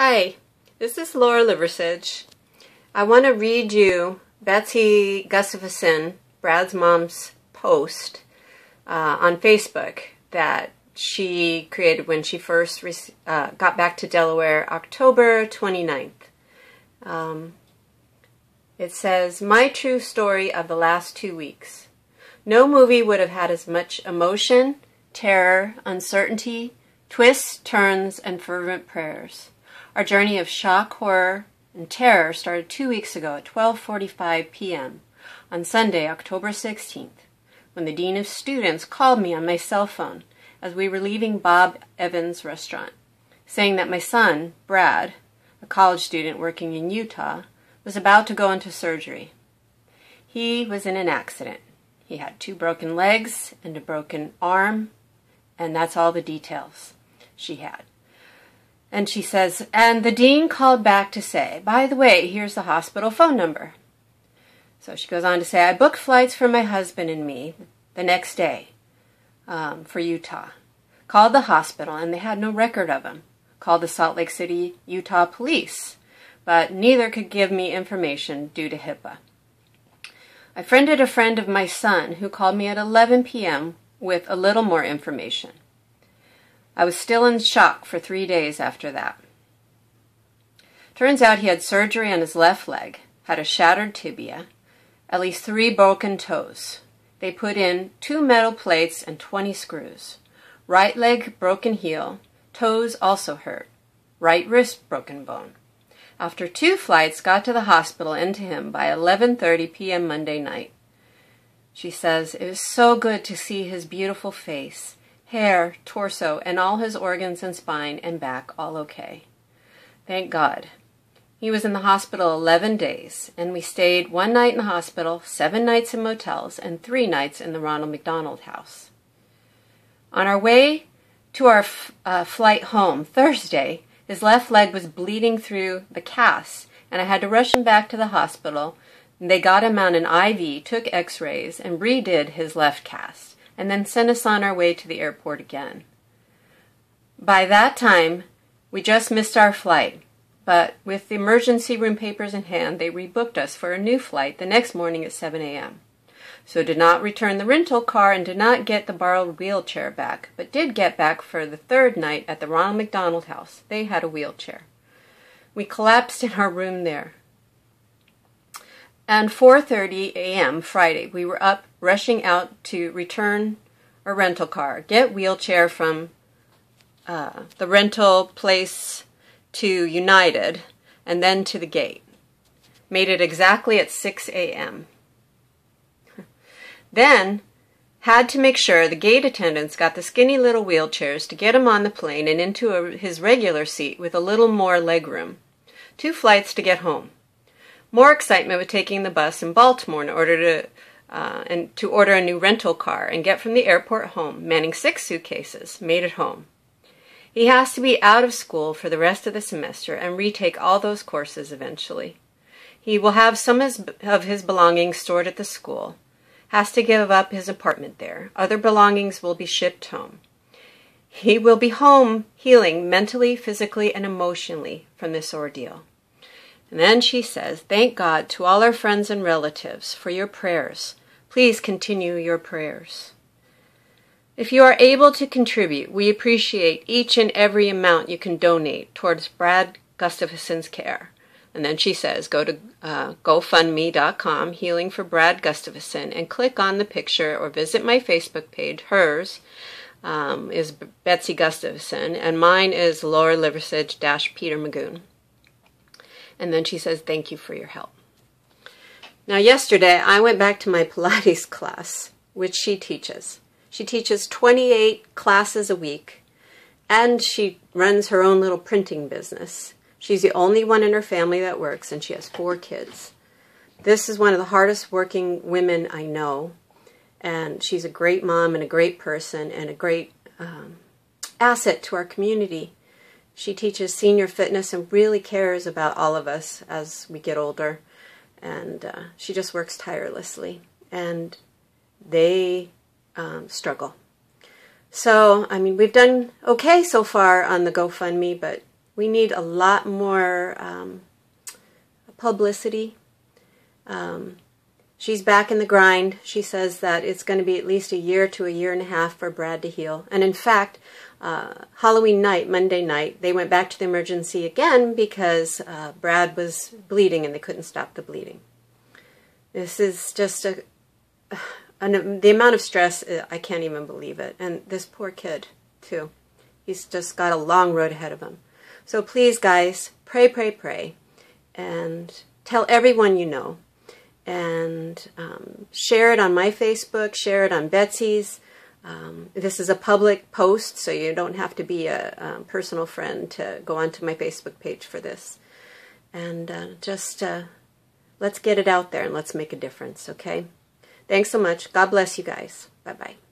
Hi, this is Laura Liversidge. I want to read you Betsy Gustafson, Brad's mom's post on Facebook that she created when she first got back to Delaware, October 29th. It says, "My true story of the last 2 weeks. No movie would have had as much emotion, terror, uncertainty, twists, turns, and fervent prayers. Our journey of shock, horror, and terror started 2 weeks ago at 12:45 p.m. on Sunday, October 16th, when the Dean of Students called me on my cell phone as we were leaving Bob Evans' restaurant, saying that my son, Brad, a college student working in Utah, was about to go into surgery. He was in an accident. He had 2 broken legs and a broken arm, and that's all the details she had. And she says, and the dean called back to say, by the way, here's the hospital phone number. So she goes on to say, I booked flights for my husband and me the next day for Utah. Called the hospital, and they had no record of him. Called the Salt Lake City, Utah police, but neither could give me information due to HIPAA. I friended a friend of my son who called me at 11 p.m. with a little more information. I was still in shock for 3 days after that. Turns out he had surgery on his left leg, had a shattered tibia, at least 3 broken toes. They put in 2 metal plates and 20 screws. Right leg broken heel, toes also hurt. Right wrist broken bone. After 2 flights got to the hospital and to him by 11:30 p.m. Monday night. She says, it was so good to see his beautiful face, hair, torso, and all his organs and spine and back all okay. Thank God. He was in the hospital 11 days, and we stayed 1 night in the hospital, 7 nights in motels, and 3 nights in the Ronald McDonald House. On our way to our flight home Thursday, his left leg was bleeding through the cast, and I had to rush him back to the hospital. They got him on an IV, took x-rays, and redid his left cast, and then sent us on our way to the airport again. By that time, we just missed our flight, but with the emergency room papers in hand, they rebooked us for a new flight the next morning at 7 a.m. So did not return the rental car and did not get the borrowed wheelchair back, but did get back for the 3rd night at the Ronald McDonald House. They had a wheelchair. We collapsed in our room there. And 4:30 a.m. Friday, we were up, rushing out to return our rental car, get wheelchair from the rental place to United, and then to the gate. Made it exactly at 6 a.m. Then, had to make sure the gate attendants got the skinny little wheelchairs to get him on the plane and into his regular seat with a little more legroom. 2 flights to get home. More excitement with taking the bus in Baltimore in order to order a new rental car and get from the airport home, manning 6 suitcases, made it home. He has to be out of school for the rest of the semester and retake all those courses eventually. He will have some of his belongings stored at the school. Has to give up his apartment there. Other belongings will be shipped home. He will be home healing mentally, physically, and emotionally from this ordeal. And then she says, thank God to all our friends and relatives for your prayers. Please continue your prayers. If you are able to contribute, we appreciate each and every amount you can donate towards Brad Gustafson's care. And then she says, go to GoFundMe.com, Healing for Brad Gustafson, and click on the picture or visit my Facebook page. Hers is Betsy Gustafson, and mine is Laura Liversidge-Peter Magoon. And then she says, thank you for your help. Now, yesterday, I went back to my Pilates class, which she teaches. She teaches 28 classes a week, and she runs her own little printing business. She's the only one in her family that works, and she has 4 kids. This is one of the hardest working women I know, and she's a great mom and a great person and a great asset to our community. She teaches senior fitness and really cares about all of us as we get older, and she just works tirelessly, and they struggle. So, I mean, we've done okay so far on the GoFundMe, but We need a lot more publicity. She's back in the grind. She says that it's going to be at least a year to a year and a half for Brad to heal. And in fact, Halloween night, Monday night, they went back to the emergency again because Brad was bleeding and they couldn't stop the bleeding. This is just the amount of stress, I can't even believe it. And this poor kid, too. He's just got a long road ahead of him. So please, guys, pray, pray, pray. And tell everyone you know. And share it on my Facebook, share it on Betsy's. This is a public post, so you don't have to be a personal friend to go onto my Facebook page for this. And just let's get it out there and let's make a difference, okay? Thanks so much. God bless you guys. Bye-bye.